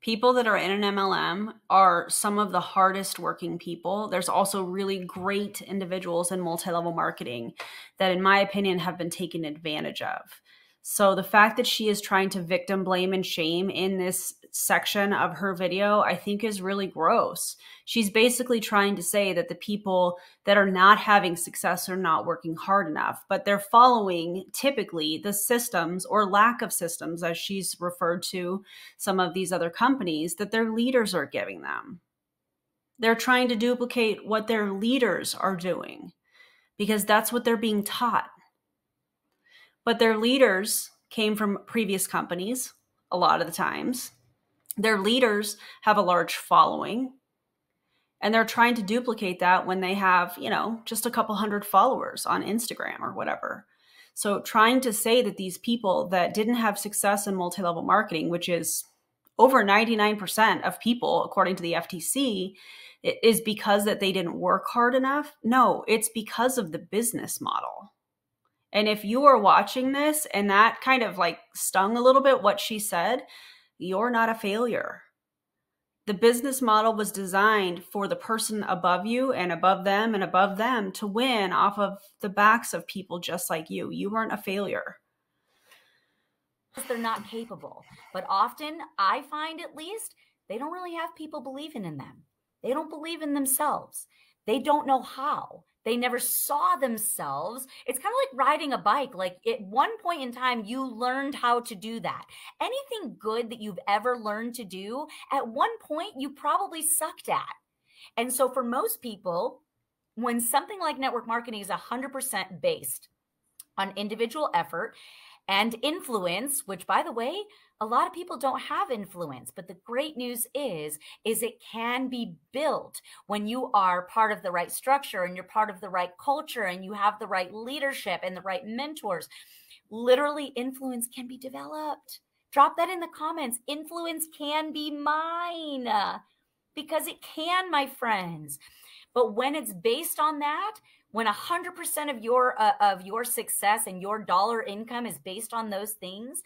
[SPEAKER 1] People that are in an MLM are some of the hardest working people. There's also really great individuals in multi-level marketing that, in my opinion, have been taken advantage of. So the fact that she is trying to victim blame and shame in this section of her video, I think is really gross. She's basically trying to say that the people that are not having success are not working hard enough, but they're following typically the systems, or lack of systems, as she's referred to some of these other companies, that their leaders are giving them. They're trying to duplicate what their leaders are doing because that's what they're being taught. But their leaders came from previous companies a lot of the times. Their leaders have a large following, and they're trying to duplicate that when they have, just a couple hundred followers on Instagram or whatever. So trying to say that these people that didn't have success in multi-level marketing, which is over 99% of people, according to the FTC, is because that they didn't work hard enough. No, it's because of the business model. And if you are watching this and that kind of like stung a little bit what she said, you're not a failure. The business model was designed for the person above you and above them to win off of the backs of people just like you. You weren't a failure.
[SPEAKER 2] They're not capable. But often, I find at least, they don't really have people believing in them. They don't believe in themselves. They don't know how. They never saw themselves. It's kind of like riding a bike. Like at one point in time, you learned how to do that. Anything good that you've ever learned to do, at one point, you probably sucked at. And so for most people, when something like network marketing is 100% based on individual effort and influence, which by the way, a lot of people don't have influence, but the great news is it can be built when you are part of the right structure and you're part of the right culture and you have the right leadership and the right mentors. Literally, influence can be developed. Drop that in the comments. Influence can be mine, because it can, my friends. But when it's based on that, when 100% of your success and your dollar income is based on those things,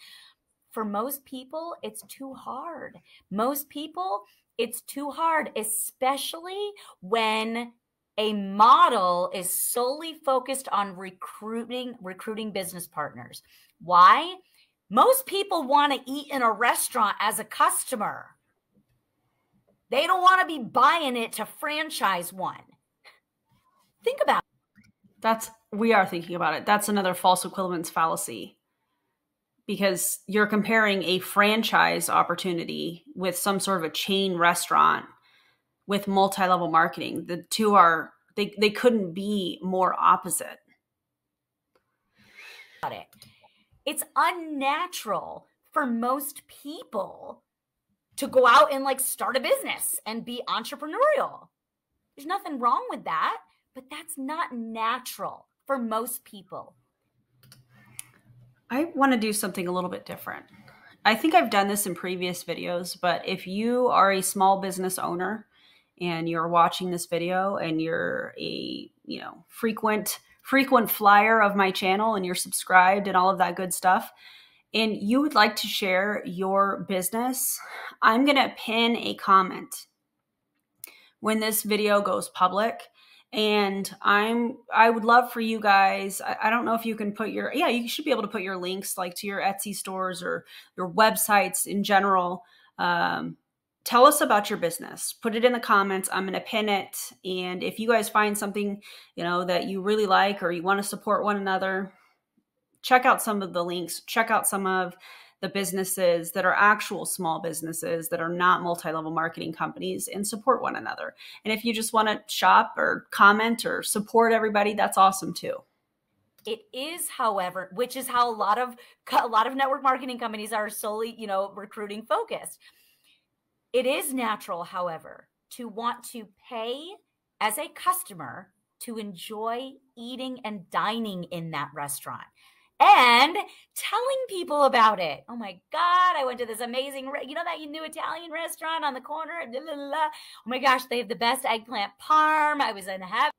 [SPEAKER 2] for most people, it's too hard. Most people, it's too hard, especially when a model is solely focused on recruiting business partners. Why? Most people want to eat in a restaurant as a customer. They don't want to be buying it to franchise one. Think about it.
[SPEAKER 1] We are thinking about it. That's another false equivalence fallacy, because you're comparing a franchise opportunity with some sort of a chain restaurant with multi-level marketing. The two are, they couldn't be more opposite.
[SPEAKER 2] It's unnatural for most people to go out and like start a business and be entrepreneurial. There's nothing wrong with that, but that's not natural for most people.
[SPEAKER 1] I want to do something a little bit different. I think I've done this in previous videos, but if you are a small business owner and you're watching this video and you're a, frequent flyer of my channel and you're subscribed and all of that good stuff, and you would like to share your business, I'm going to pin a comment when this video goes public. And I would love for you guys, I don't know if you can put you should be able to put your links like to your Etsy stores or your websites in general. Tell us about your business. Put it in the comments. I'm going to pin it. And if you guys find something, that you really like or you want to support one another, check out some of the links. Check out some of the businesses that are actual small businesses that are not multi-level marketing companies, and support one another. And if you just want to shop or comment or support everybody, that's awesome too.
[SPEAKER 2] It is, however, which is how a lot of network marketing companies are solely, recruiting focused. It is natural, however, to want to pay as a customer to enjoy eating and dining in that restaurant and telling people about it. Oh my God, I went to this amazing, that new Italian restaurant on the corner. Blah, blah, blah. Oh my gosh, they have the best eggplant parm. I was in heaven.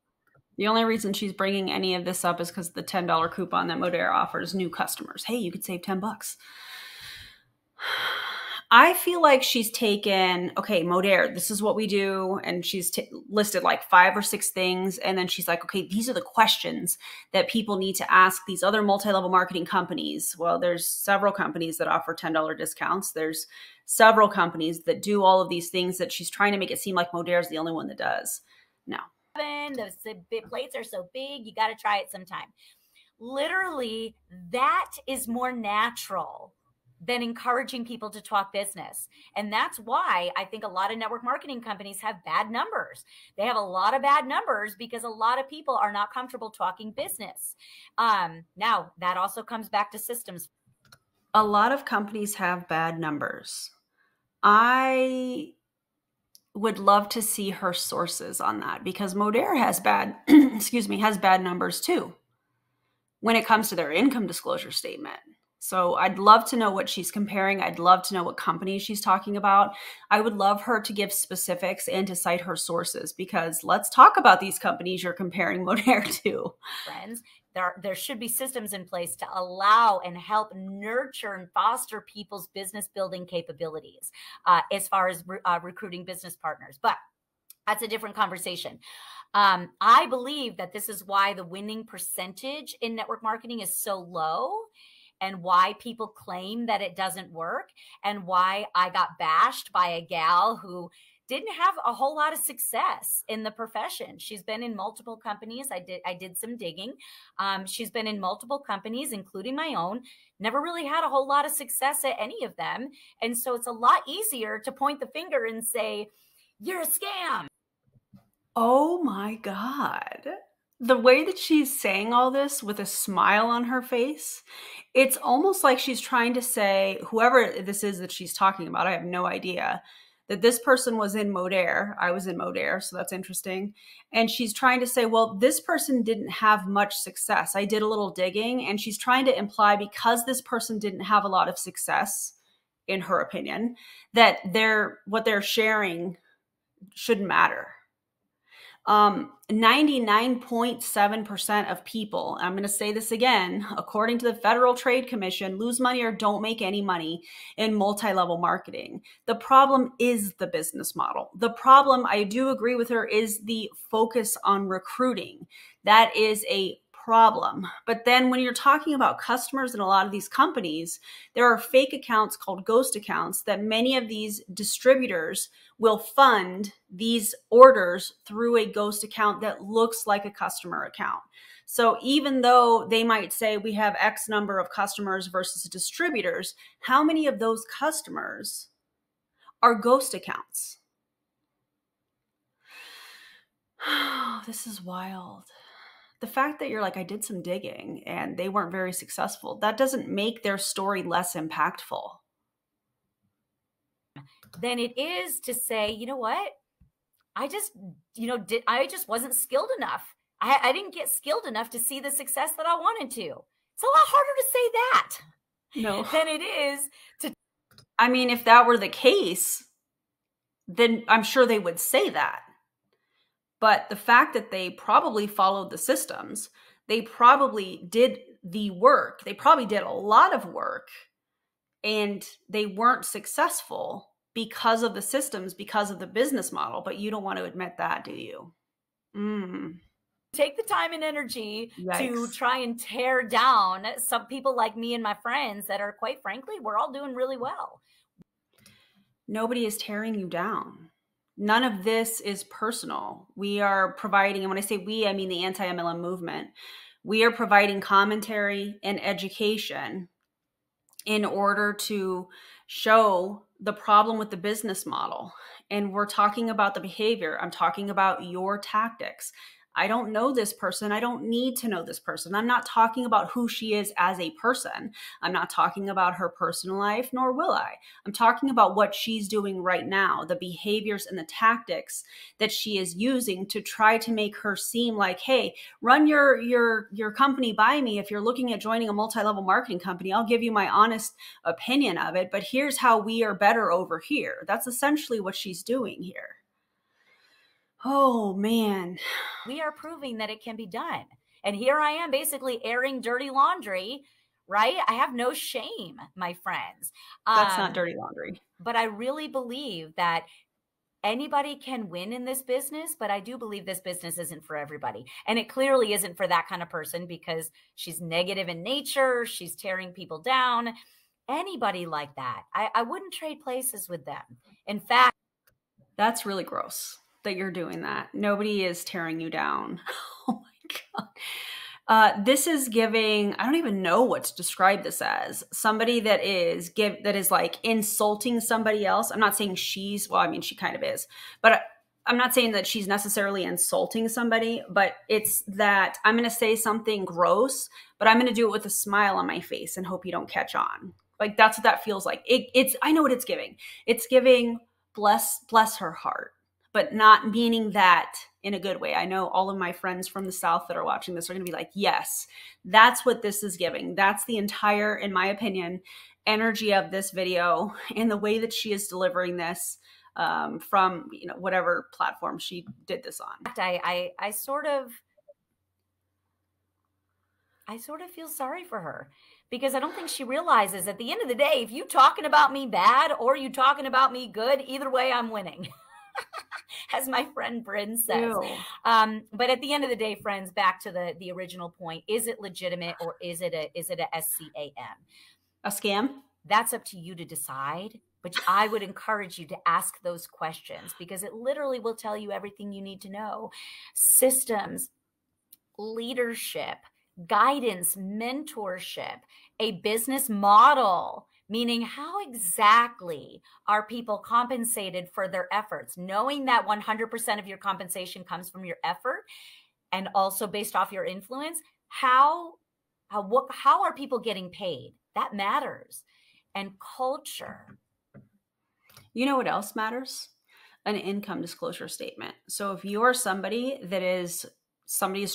[SPEAKER 1] The only reason she's bringing any of this up is because the $10 coupon that Modere offers new customers. Hey, you could save $10. I feel like she's taken, okay, Modere, this is what we do. And she's listed like 5 or 6 things. And then she's like, okay, these are the questions that people need to ask these other multi-level marketing companies. Well, there's several companies that offer $10 discounts. There's several companies that do all of these things that she's trying to make it seem like Modere is the only one that does. No.
[SPEAKER 2] The plates are so big, you got to try it sometime. Literally, that is more natural than encouraging people to talk business. And that's why I think a lot of network marketing companies have bad numbers. They have a lot of bad numbers because a lot of people are not comfortable talking business. Now, that also comes back to systems.
[SPEAKER 1] A lot of companies have bad numbers. I would love to see her sources on that, because Modere has bad, has bad numbers too when it comes to their income disclosure statement. So I'd love to know what she's comparing. I'd love to know what companies she's talking about. I would love her to give specifics and to cite her sources, because let's talk about these companies you're comparing Modere to.
[SPEAKER 2] Friends, there should be systems in place to allow and help nurture and foster people's business building capabilities as far as recruiting business partners. But that's a different conversation. I believe that this is why the winning percentage in network marketing is so low, and why people claim that it doesn't work, and why I got bashed by a gal who didn't have a whole lot of success in the profession. She's been in multiple companies. I did some digging. She's been in multiple companies, including my own, never really had a whole lot of success at any of them. And so it's a lot easier to point the finger and say, you're a scam.
[SPEAKER 1] Oh my God. The way that she's saying all this with a smile on her face, it's almost like she's trying to say, whoever this is that she's talking about, I have no idea, that this person was in Modere. I was in Modere, so that's interesting. And she's trying to say, well, this person didn't have much success. I did a little digging, and she's trying to imply because this person didn't have a lot of success, in her opinion, that what they're sharing shouldn't matter. 99.7% of people, I'm going to say this again, according to the Federal Trade Commission, lose money or don't make any money in multi-level marketing. The problem is the business model. The problem, I do agree with her, is the focus on recruiting. That is a problem. But then when you're talking about customers in a lot of these companies, there are fake accounts called ghost accounts that many of these distributors will fund these orders through a ghost account that looks like a customer account. So even though they might say we have X number of customers versus distributors, how many of those customers are ghost accounts? This is wild. The fact that you're like, I did some digging and they weren't very successful, that doesn't make their story less impactful.
[SPEAKER 2] Than it is to say, you know what? I just wasn't skilled enough. I didn't get skilled enough to see the success that I wanted to. It's a lot harder to say that than it is to.
[SPEAKER 1] I mean, if that were the case, then I'm sure they would say that. But the fact that they probably followed the systems, they probably did the work, they probably did a lot of work, and they weren't successful because of the systems, because of the business model. But you don't want to admit that, do you?
[SPEAKER 2] Take the time and energy
[SPEAKER 1] Yikes.
[SPEAKER 2] to try and tear down some people like me and my friends that are, quite frankly, we're all doing really well.
[SPEAKER 1] Nobody is tearing you down. None of this is personal. We are providing, and when I say we, I mean the anti-MLM movement. We are providing commentary and education in order to show the problem with the business model. And we're talking about the behavior. I'm talking about your tactics. I don't know this person. I don't need to know this person. I'm not talking about who she is as a person. I'm not talking about her personal life, nor will I. I'm talking about what she's doing right now, the behaviors and the tactics that she is using to try to make her seem like, hey, run your company by me. If you're looking at joining a multi-level marketing company, I'll give you my honest opinion of it, but here's how we are better over here. That's essentially what she's doing here. Oh, man.
[SPEAKER 2] We are proving that it can be done. And here I am basically airing dirty laundry, right? I have no shame, my friends.
[SPEAKER 1] That's not dirty laundry.
[SPEAKER 2] But I really believe that anybody can win in this business, but I do believe this business isn't for everybody. And it clearly isn't for that kind of person, because she's negative in nature. She's tearing people down. Anybody like that, I wouldn't trade places with them. In fact,
[SPEAKER 1] that's really gross that you're doing that. Nobody is tearing you down. Oh my God. This is giving, I don't even know what to describe this as. Somebody that is like insulting somebody else. I'm not saying she kind of is, but I'm not saying that she's necessarily insulting somebody, but it's that I'm going to say something gross, but I'm going to do it with a smile on my face and hope you don't catch on. Like, that's what that feels like. I know what it's giving. It's giving bless her heart. but not meaning that in a good way. I know all of my friends from the South that are watching this are going to be like, yes, that's what this is giving. That's the entire, in my opinion, energy of this video and the way that she is delivering this from, you know, whatever platform she did this on.
[SPEAKER 2] I sort of feel sorry for her, because I don't think she realizes at the end of the day, if you talking about me bad or you talking about me good, either way, I'm winning. As my friend Bryn says. But at the end of the day, friends, back to the original point, is it legitimate or is it a SCAM?
[SPEAKER 1] A scam?
[SPEAKER 2] That's up to you to decide. But I would encourage you to ask those questions, because it literally will tell you everything you need to know. Systems, leadership, guidance, mentorship, a business model, meaning how exactly are people compensated for their efforts, knowing that 100% of your compensation comes from your effort and also based off your influence. How are people getting paid? That matters. And culture.
[SPEAKER 1] You know what else matters? An income disclosure statement. So if you are somebody is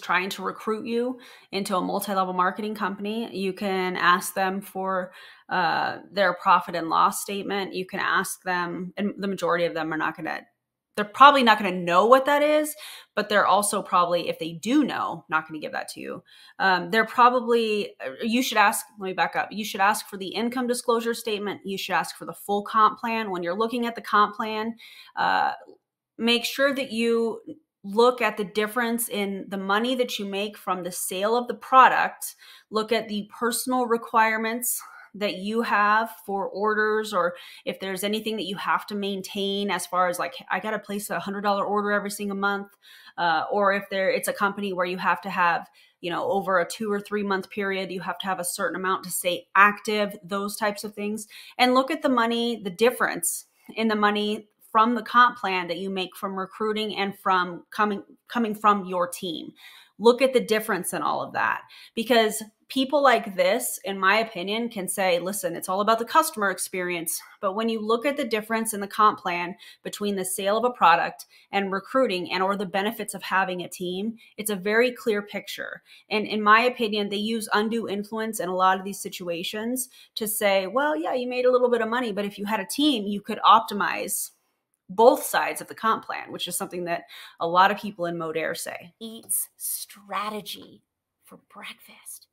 [SPEAKER 1] trying to recruit you into a multi-level marketing company, you can ask them for their profit and loss statement. You can ask them, and the majority of them they're probably not going to know what that is, but they're also probably, if they do know, not going to give that to you. You should ask, let me back up. You should ask for the income disclosure statement. You should ask for the full comp plan. When you're looking at the comp plan, make sure that you look at the difference in the money that you make from the sale of the product. Look at the personal requirements that you have for orders, or if there's anything that you have to maintain as far as like, I got to place a $100 order every single month. Or if it's a company where you have to have, you know, over a 2 or 3 month period, you have to have a certain amount to stay active, those types of things. And look at the money, the difference in the money from the comp plan that you make from recruiting and from coming from your team. Look at the difference in all of that, because people like this, in my opinion, can say, listen, it's all about the customer experience. But when you look at the difference in the comp plan between the sale of a product and recruiting or the benefits of having a team, it's a very clear picture. And in my opinion, they use undue influence in a lot of these situations to say, well, yeah, you made a little bit of money, but if you had a team, you could optimize both sides of the comp plan, which is something that a lot of people in Modere say.
[SPEAKER 2] Eats strategy for breakfast.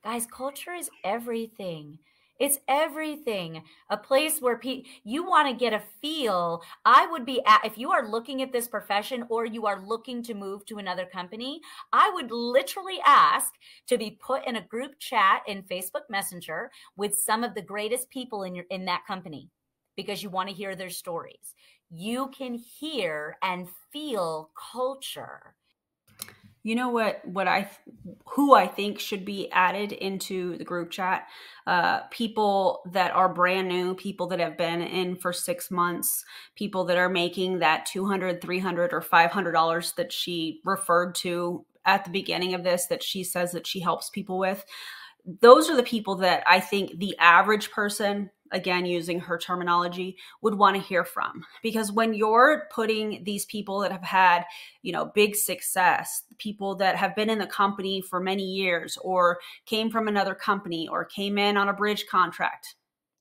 [SPEAKER 2] Guys, culture is everything. It's everything. A place where you want to get a feel. I would be if you are looking at this profession or you are looking to move to another company, I would literally ask to be put in a group chat in Facebook Messenger with some of the greatest people in that company, because you want to hear their stories. You can hear and feel culture.
[SPEAKER 1] You know who I think should be added into the group chat? People that are brand new, people that have been in for 6 months, people that are making that $200, $300, or $500 that she referred to at the beginning of this, that she says that she helps people with. Those are the people that I think the average person, again, using her terminology, would want to hear from. Because when you're putting these people that have had, you know, big success, people that have been in the company for many years or came from another company or came in on a bridge contract,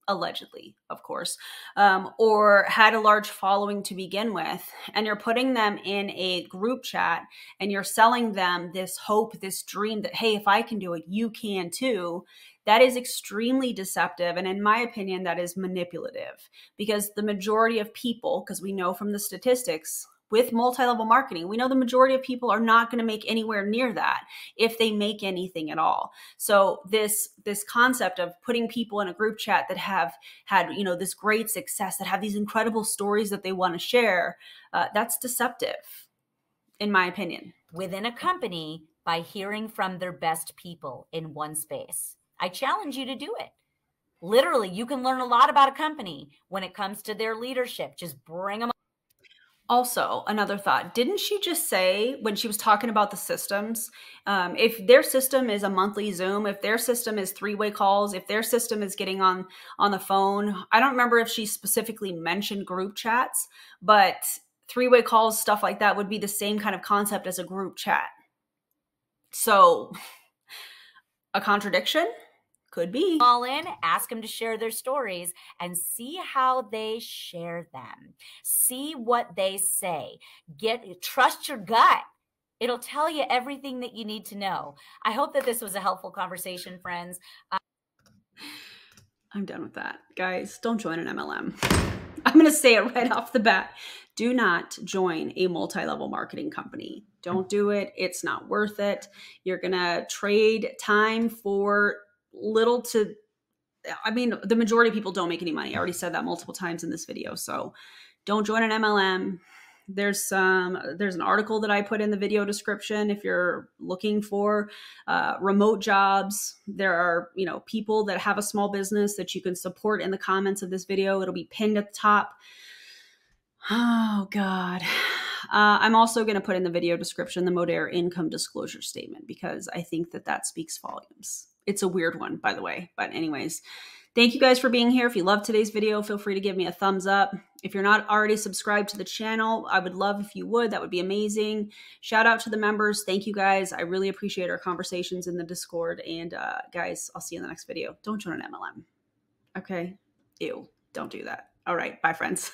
[SPEAKER 1] allegedly, of course, or had a large following to begin with, and you're putting them in a group chat and you're selling them this hope, this dream that, hey, if I can do it, you can too. That is extremely deceptive. And in my opinion, that is manipulative, because the majority of people, because we know from the statistics with multi-level marketing, we know the majority of people are not going to make anywhere near that, if they make anything at all. So this concept of putting people in a group chat that have had, you know, this great success, that have these incredible stories that they want to share, that's deceptive, in my opinion.
[SPEAKER 2] Within a company, by hearing from their best people in one space. I challenge you to do it. Literally, you can learn a lot about a company when it comes to their leadership. Just bring them.
[SPEAKER 1] Also, another thought, didn't she just say when she was talking about the systems, if their system is a monthly Zoom, if their system is 3-way calls, if their system is getting on the phone, I don't remember if she specifically mentioned group chats, but three-way calls, stuff like that would be the same kind of concept as a group chat. So a contradiction? Could be.
[SPEAKER 2] All in, ask them to share their stories and see how they share them. See what they say. Trust your gut. It'll tell you everything that you need to know. I hope that this was a helpful conversation, friends.
[SPEAKER 1] I'm done with that. Guys, don't join an MLM. I'm going to say it right off the bat. Do not join a multi-level marketing company. Don't do it. It's not worth it. You're going to trade time for little to, I mean, the majority of people don't make any money. I already said that multiple times in this video. So don't join an MLM. There's an article that I put in the video description. If you're looking for remote jobs, there are, people that have a small business that you can support in the comments of this video. It'll be pinned at the top. Oh God. I'm also going to put in the video description the Modere income disclosure statement, because I think that speaks volumes. It's a weird one, by the way. But anyways, thank you guys for being here. If you loved today's video, feel free to give me a thumbs up. If you're not already subscribed to the channel, I would love if you would. That would be amazing. Shout out to the members. Thank you guys. I really appreciate our conversations in the Discord. And guys, I'll see you in the next video. Don't join an MLM. Okay? Ew. Don't do that. All right. Bye, friends.